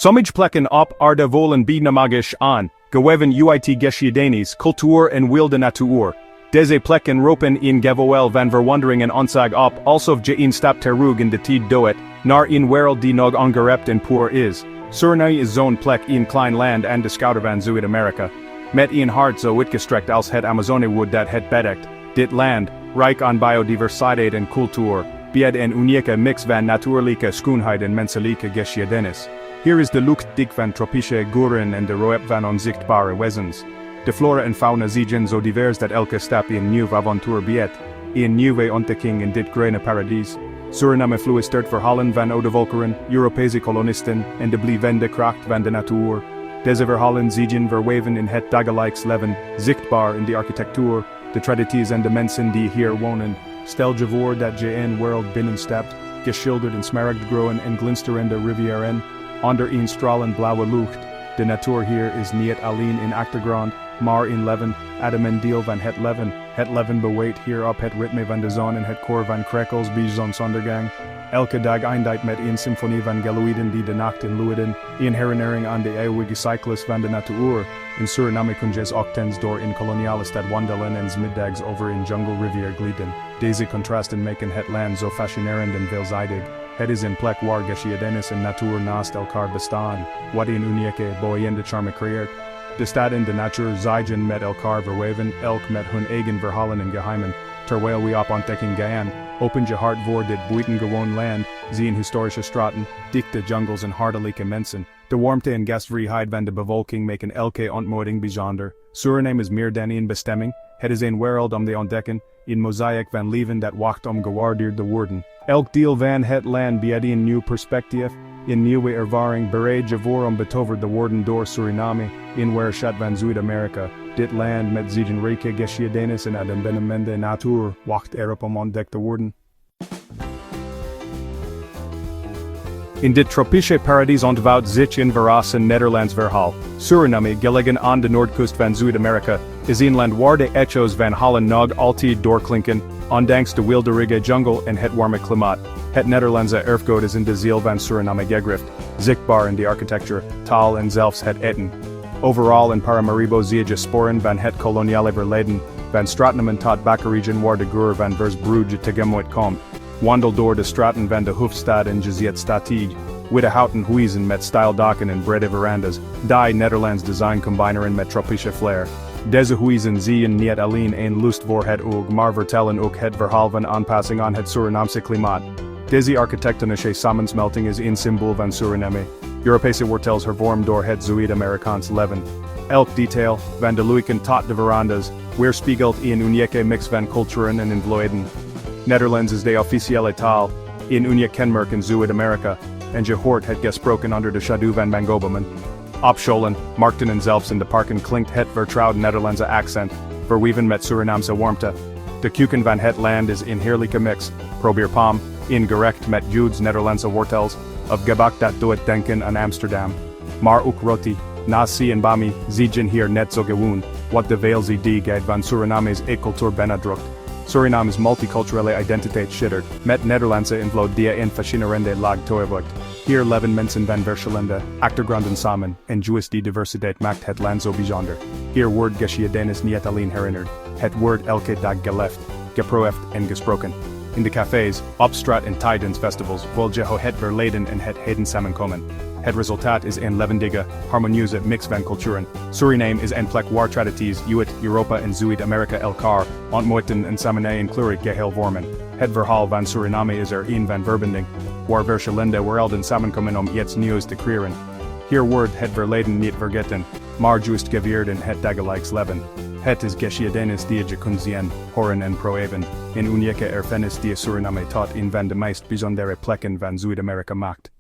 Sommige plekken op aarde volen binnamagisch aan, geweven uit geschiedenis, cultuur en wilde natuur. Deze plekken roepen in gevoel van verwondering en ontzag op, alsof je een stap terug in de tijd doet, naar een wereld die nog ongerept en puur is. Suriname is zo'n plek in klein land en de schouder van Zuid-Amerika. Met een hart zo uitgestrekt als het Amazonewoud dat het bedekt. Dit land, rijk aan biodiversiteit en cultuur, biedt een unieke mix van natuurlijke schoonheid en menselijke geschiedenis. Hier is de lucht dik van tropische geuren en de roep van onzichtbare wezens. De flora en fauna zijn zo divers dat elke stap een nieuw avontuur biedt, een nieuwe ontdekking in dit groene paradijs. Suriname fluistert verhalen van oude volkeren, Europese kolonisten en de blijvende kracht van de natuur. Deze verhalen zijn verweven in het dagelijks leven, zichtbaar in de architectuur, de tradities en de mensen die hier wonen. Stel je voor dat je een wereld binnenstapt, geschilderd in smaragdgroen en glinsterende rivieren, onder een stralend blauwe lucht. De natuur hier is niet alleen in achtergrond, maar in leven, adem en deel van het leven. Het leven beweegt hier op het ritme van de zon en het koor van krekels bij zonsondergang. Elke dag eindigt met een symfonie van geluiden die de nacht inluiden, een herinnering aan de eeuwige cyclus van de natuur. In Suriname kun je ochtends door een koloniale stad wandelen en 's middags over een jungle rivier glijden. Deze contrasten maken het land zo fascinerend en veelzijdig. Het is een plek waar geschiedenis en natuur naast elkaar bestaan, wat een unieke, boeiende charme creëert. De stad en de natuur zijn met elkaar verweven, elk met hun eigen verhalen en geheimen. Terwijl we op ontdekking gaan, open je hart voor dit buitengewoon land, zien historische straten, dichte jungles en hartelijke mensen. De warmte en gastvrijheid van de bevolking maken elke ontmoeting bijzonder. Suriname is meer dan een bestemming, het is een wereld om te ontdekken, een mozaïek van leven dat wacht om gewaardeerd te worden. Elk deel van het land biedt een nieuw perspectief, een nieuwe ervaring bereid je voor om betoverd te worden door Suriname, in weerschat van Zuid-Amerika. Dit land met zijn rijke geschiedenis en uiteenbindende natuur wacht erop om ontdekt te worden. In dit tropische paradijs ontvouwt zich een verrassend Nederlands verhaal. Suriname, gelegen aan de noordkust van Zuid-Amerika, is een land waar de echo's van Holland nog altijd doorklinken, ondanks de wilderige jungle en het warme klimaat. Het Nederlandse erfgoed is in de ziel van Suriname gegrift, zichtbaar in de architectuur, taal en zelfs het eten. Overal in Paramaribo zie je sporen van het koloniale verleden, van straten tot bakkerieën waar de geur van Versbrugge tegemoet komt. Wandel door de straten van de hoofdstad en je ziet statig, witte houten huizen met stijldaken en brede verandas, die Nederlands design combineren met tropische flair. Deze huizen zien niet alleen een lust voor het oog, maar vertellen ook het verhaal van aanpassing aan het Surinaamse klimaat. Deze architectonische samensmelting is een symbool van Suriname. Europese wortels hervormd door het Zuid-Amerikaans leven. Elk detail, van de luiken tot de verandas, weerspiegelt een unieke mix van culturen en invloeden. Nederlands is de officiële taal, een uniek kenmerk in Zuid-Amerika, en je hoort het gesproken onder de schaduw van Mangobomen. Op scholen, markten en zelfs in de parken klinkt het vertrouwde Nederlandse accent, verweven met Surinaamse warmte. De keuken van het land is een heerlijke mix, probeer palm, een gerecht met Jude's Nederlandse wortels, of gebak dat doet denken aan Amsterdam. Maar ook roti, nasi en bami, zijn hier net zo gewoon, wat de veelzijdigheid van Suriname's cultuur benadrukt. Suriname's multiculturele identiteit schittert, met Nederlandse invloed die een fascinerende laag toevoegt. Hier leven mensen van verschillende achtergronden samen, en juist die diversiteit maakt het land zo bijzonder. Hier wordt geschiedenis niet alleen herinnerd, het wordt elke dag geleefd, geproefd en gesproken. In de cafés, op straat en tijdens festivals voel je hoe het verleden en het heden samenkomen. Het resultaat is een levendige, harmonieuze mix van culturen. Suriname is een plek waar tradities uit Europa en Zuid-Amerika elkaar ontmoeten en samen een kleurig geheel vormen. Het verhaal van Suriname is een van verbinding, waar verschillende werelden samenkomen om iets nieuws te creëren. Hier wordt het verleden niet vergeten, maar juist gevierd in het dagelijks leven. Het is geschiedenis die je kunt zien, horen en proeven, een unieke erfenis die Suriname tot een van de meest bijzondere plekken van Zuid-Amerika maakt.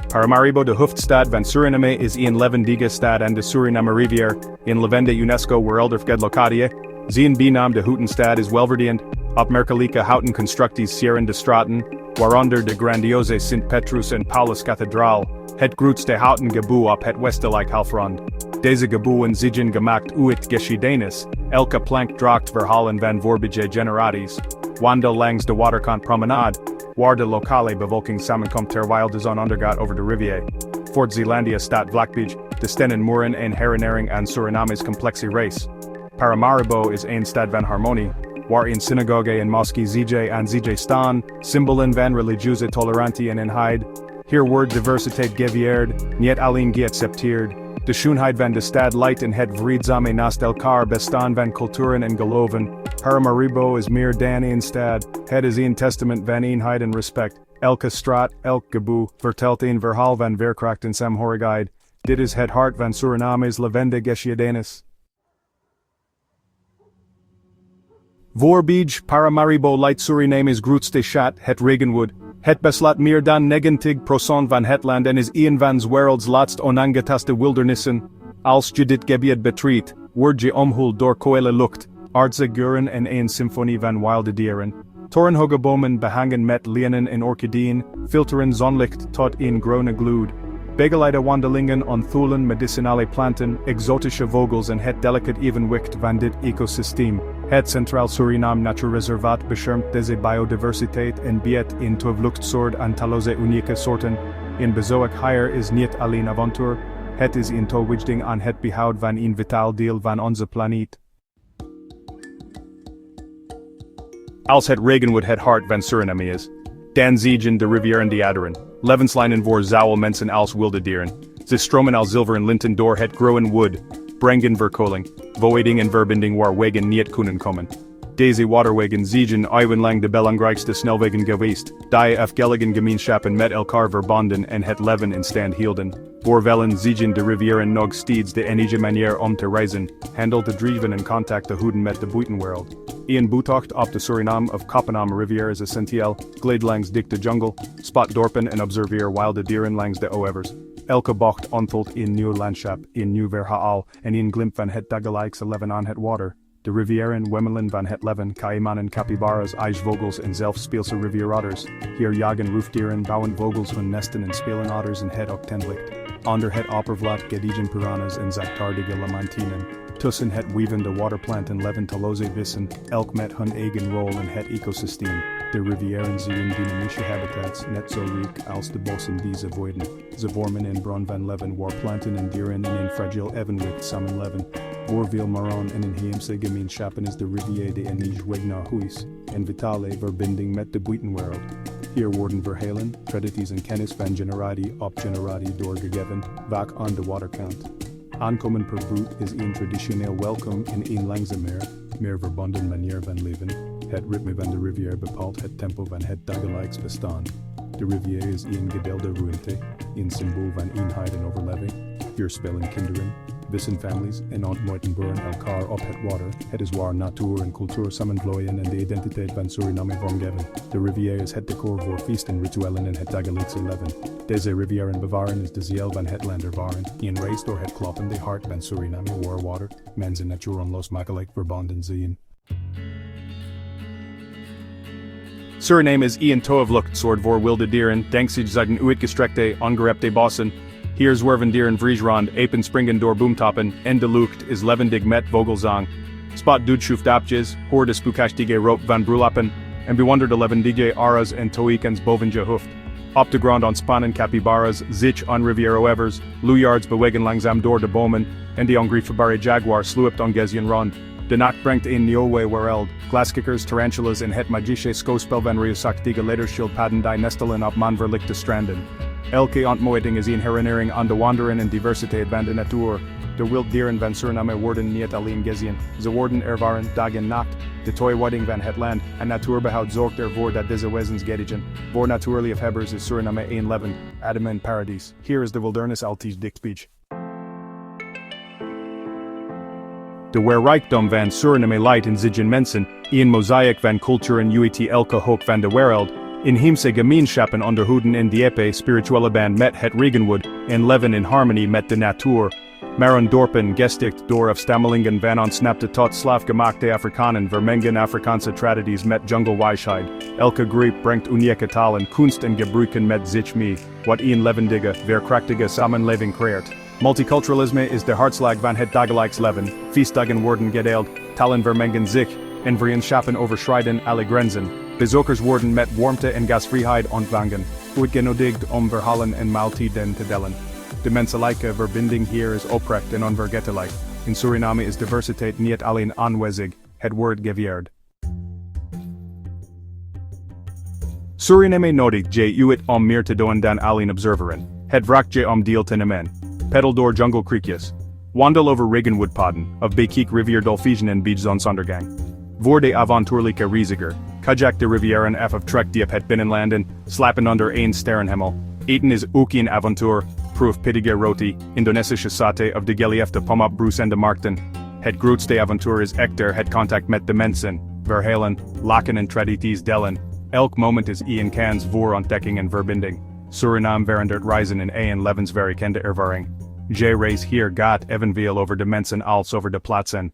Paramaribo, de hoofdstad van Suriname, is een levendige stad aan de Suriname River, een levende UNESCO werelderfgoedlocatie. Zijn bijnaam de Houtenstad is welverdiend, opmerkelijke houten constructies sieren de straten, waaronder de grandiose Sint Petrus en Paulus Kathedraal, het grootste houten gebouw op het westelijk halfrond. Deze gebouwen zijn gemaakt uit geschiedenis, elke plank draagt verhalen van vorige generaties. Wanda langs de waterkant promenade, waar de lokale bevolking samenkomt terwijl de zon ondergaat over de rivier. Fort Zeelandia staat vlakbij, de stenen moeren en herinnering aan Suriname's complexe race. Paramaribo is een stad van harmonie, waarin synagoge en moskee ZJ en ZJ staan, symbolen van religieuze tolerantie en eenheid. Hier wordt diversiteit gevierd, niet alleen geaccepteerd. De schoonheid van de stad leidt in het vreedzame naast elkaar bestaan van culturen en geloven. Paramaribo is meer dan een stad, het is een testament van eenheid en respect. Elke straat, elk gebouw, vertelt een verhaal van veerkracht en saamhorigheid. Dit is het hart van Suriname's levende geschiedenis. Voorbij Paramaribo leidt Suriname's grootste stad, het Regenwood. Het beslaat meer dan 90% van het land en is een van 's werelds laatst onangetaste wildernissen. Als je dit gebied betreedt, word je omhuld door koele lucht, aardse geuren en een symfonie van wilde dieren. Torenhoge bomen behangen met lianen en orchideeën, filteren zonlicht tot een groene gloed. Begeleide wandelingen onthulen medicinale planten, exotische vogels en het delicate evenwicht van dit ecosysteem. Het Centraal Suriname Natuurreservaat beschermt deze biodiversiteit en biedt een toevluchtsoord aan talloze unieke soorten. Een bezoek hier is niet alleen avontuur, het is een toewijding aan het behoud van een vitaal deel van onze planeet. Als het Regenwood het hart van Suriname is, dan ziegen de rivieren de aderen, levenslijnen voor zowel mensen als wilde dieren. Ze stromen als zilveren linten door het groen wood, brengen verkoeling, voiding en verbinding waar wegen niet kunnen komen. Deze waterwegen ziegen eeuwenlang de belangrijkste snelwegen geweest, die afgelegen gemeenschappen met elkaar verbonden en het leven in stand hielden. Voorwellen ziegen de rivieren nog steeds de enige manier om te reizen, handel te drijven en contact te houden met de buitenwereld. Een boetocht op de Suriname of Suriname River is essentieel, glid langs dikte jungle, spot dorpen en observeer wilde dieren langs de oevers. Elke bocht onthult een nieuw landschap, een nieuw verhaal en een glimp van het dagelijkse leven aan het water. De rivieren wemmelen van het leven, kaimanen, capybaras, ijsvogels en zelfs speelse rivierotters. Hier jagen roofdieren, bouwen vogels hun nesten en spelen otters in het ochtendlicht. Onder het oppervlak gediegen piranhas en zachtaardige lamantinen. Tussen het weavende waterplanten leven talloze vissen, elk met hun eigen rol in het ecosysteem. De rivieren zijn dynamische habitats, net zo rijk als de bossen die ze voeden. Ze vormen een bron van leven waar planten en dieren in een fragiel evenwicht samenleven. Voor veel maron en inheemse gemeenschappen is de rivier de enige weg naar huis, een vitale verbinding met de buitenwereld. Hier worden verhalen, tradities en kennis van generatie op generatie doorgegeven, vaak aan de waterkant. Aankomen per boot is een traditioneel welkom in een langzamer, meer verbonden manier van leven. Het ritme van de rivier bepaalt het tempo van het dagelijks bestaan. De rivier is een gedeelde ruimte, een symbool van eenheid en overleving. Hier spelen kinderen, wissenfamilies en ontmoeten boeren elkaar op het water. Het is waar natuur en cultuur samenvloeien en de identiteit van Suriname vormgeven. De rivier is het decor voor feesten, rituelen en het dagelijkse leven. Deze rivieren bewaren is de ziel van het land ervaren. Een reis door het kloppende hart van Suriname waar water, mens en natuur onlosmakelijk verbonden zijn. Suriname is een toevluchtsoord voor wilde dieren, dankzij zijn uitgestrekte, ongerepte bossen. Hier zwerven dieren vriegrond, apen springen door boomtoppen, en de lucht is levendig met vogelzang. Spot doodschufdapjes, hoor de spookachtige roep van brulappen, en bewonder de levendige aras en toikens boven je hoofd. Op de grond ontspannen capybaras, zich on rivieroevers, luiards bewegen langzaam door de bomen, en de ongrijpbare jaguar sluipt ongezien rond. De nacht brengt een nieuwe wereld, glaskikkers, tarantulas en het magische skouspel van reusachtige lederschildpadden die nestelen op manverlichte stranden. Elke ontmoeting is een herinnering aan de wonderen en diversiteit van de natuur. De wilddieren van Suriname worden niet alleen gezien, ze worden ervaren dag en nacht. De toewijding van het land en natuurbehoud zorgt ervoor dat deze wezens gedigen. Voor natuurliefhebbers is Suriname een levend, adem paradijs. Hier is de wildernis altijd dichtbij. De rijkdom van Suriname leidt in zijn mensen, een mozaïek van culturen uit elke hoek van de wereld. Inheemse gemeenschappen onderhouden in diepe spirituele band met het Regenwood en leven in harmonie met de natuur. Maar dorpen gesticht door afstammelingen van ontsnapte tot slaafgemaakte Afrikanen vermengen Afrikaanse tradities met junglewijsheid. Elke groep brengt unieke talen, kunst en gebruiken met zich mee, wat een levendige, veerkrachtige samenleving creëert. Multiculturalisme is de hartslag van het dagelijks leven. Feestdagen worden gedeeld, talen vermengen zich, en vriendschappen overschrijden alle grenzen. Bezoekers worden met warmte en gastvrijheid ontvangen, uitgenodigd om verhalen en maaltijden te delen. De menselijke verbinding hier is oprecht en onvergetelijk. In Suriname is diversiteit niet alleen aanwezig, het wordt gevierd. Suriname nodigt je uit om meer te doen dan alleen observeren. Het vraagt je om deel te nemen. Pedal door jungle creekjes. Wandel over regenwoodpaden, of bekijk rivier dolphijen en beach zonsondergang. Voor de avontuurlijke reiziger, kajak de rivieren af of trek die op het binnenlanden, slapen onder een sterrenhemel. Eten is ook een avontuur, proef pittige roti, Indonesische satay of de geliefde pomap bruce en de markten. Het grootste avontuur is echter het contact met de mensen, verhalen, lachen en tradities delen. Elk moment is een kans voor ontdekking en verbinding. Suriname verandert reizen in een levensverrijkende ervaring. Je reis hier gaat evenveel over de mensen als over de plaatsen.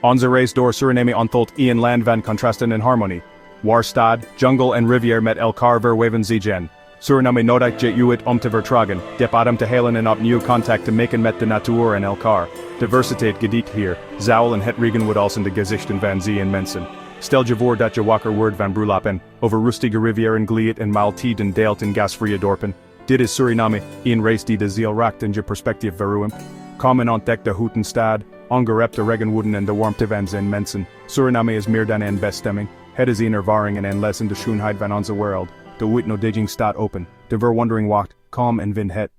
Onze reis door Suriname onthult een land van contrasten en harmonie. Waar stad, jungle en rivier met elkaar verweven zigen. Suriname nodigt je uit om te vertragen, dep adem te halen en opnieuw contact te maken met de natuur en elkaar. Diversiteit gediet hier, zaul en het regenwood als in de gezichten van en mensen. Stel je voor dat je wakker wordt van brulapen, over rustige rivieren gliet en maaltijden deelt in gasvrije dorpen. Dit is Suriname, een reis die de ziel raakt en je perspectief verruimt. Kom en ontdek de hoetenstad, ongerepte regenwooden en de warmte van zijn mensen. Suriname is meer dan een bestemming. Het is een ervaring en een les in de schoonheid van onze wereld. De uitnodiging staat open. De verwondering wacht, kom en vind het.